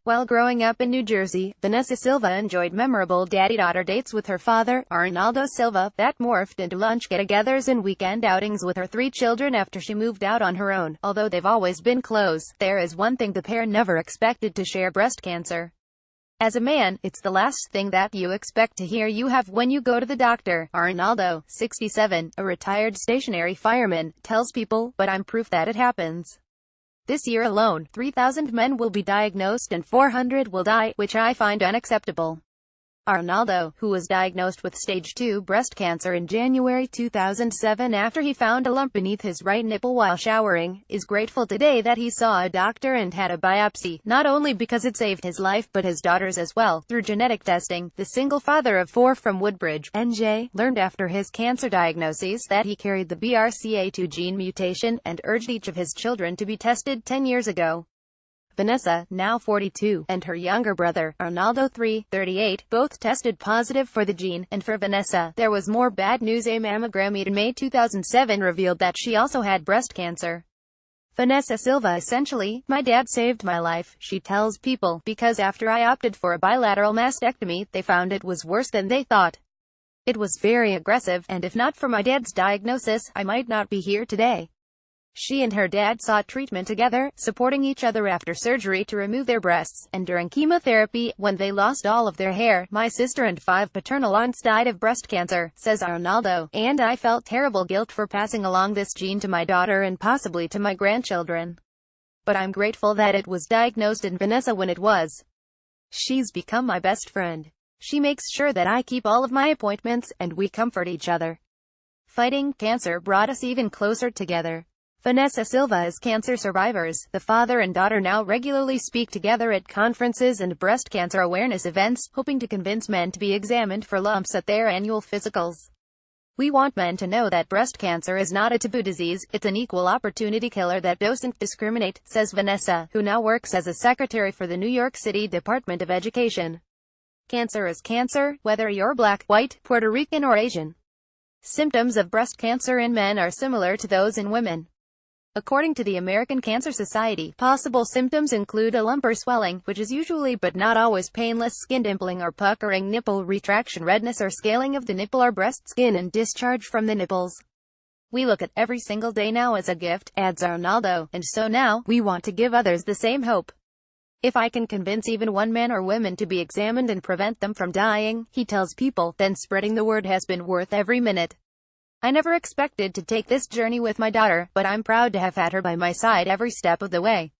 While growing up in New Jersey, Vanessa Silva enjoyed memorable daddy-daughter dates with her father, Arnaldo Silva, that morphed into lunch get-togethers and weekend outings with her 3 children after she moved out on her own. Although they've always been close, there is one thing the pair never expected to share: breast cancer. As a man, it's the last thing that you expect to hear you have when you go to the doctor. Arnaldo, 67, a retired stationary fireman, tells People, but I'm proof that it happens. This year alone, 3,000 men will be diagnosed and 400 will die, which I find unacceptable. Arnaldo, who was diagnosed with stage 2 breast cancer in January 2007 after he found a lump beneath his right nipple while showering, is grateful today that he saw a doctor and had a biopsy, not only because it saved his life but his daughter's as well. Through genetic testing, the single father of 4 from Woodbridge, NJ, learned after his cancer diagnosis that he carried the BRCA2 gene mutation, and urged each of his children to be tested 10 years ago. Vanessa, now 42, and her younger brother, Arnaldo 38, both tested positive for the gene, and for Vanessa, there was more bad news. A mammogram in May 2007 revealed that she also had breast cancer. Vanessa Silva: essentially, my dad saved my life, she tells People, because after I opted for a bilateral mastectomy, they found it was worse than they thought. It was very aggressive, and if not for my dad's diagnosis, I might not be here today. She and her dad sought treatment together, supporting each other after surgery to remove their breasts, and during chemotherapy, when they lost all of their hair. My sister and 5 paternal aunts died of breast cancer, says Arnaldo, and I felt terrible guilt for passing along this gene to my daughter and possibly to my grandchildren. But I'm grateful that it was diagnosed in Vanessa when it was. She's become my best friend. She makes sure that I keep all of my appointments, and we comfort each other. Fighting cancer brought us even closer together. Vanessa Silva is cancer survivors. The father and daughter now regularly speak together at conferences and breast cancer awareness events, hoping to convince men to be examined for lumps at their annual physicals. We want men to know that breast cancer is not a taboo disease, it's an equal opportunity killer that doesn't discriminate, says Vanessa, who now works as a secretary for the New York City Department of Education. Cancer is cancer, whether you're black, white, Puerto Rican or Asian. Symptoms of breast cancer in men are similar to those in women. According to the American Cancer Society, possible symptoms include a lump or swelling, which is usually but not always painless, skin dimpling or puckering, nipple retraction, redness or scaling of the nipple or breast skin, and discharge from the nipples. We look at every single day now as a gift, adds Arnaldo, and so now, we want to give others the same hope. If I can convince even one man or woman to be examined and prevent them from dying, he tells People, then spreading the word has been worth every minute. I never expected to take this journey with my daughter, but I'm proud to have had her by my side every step of the way.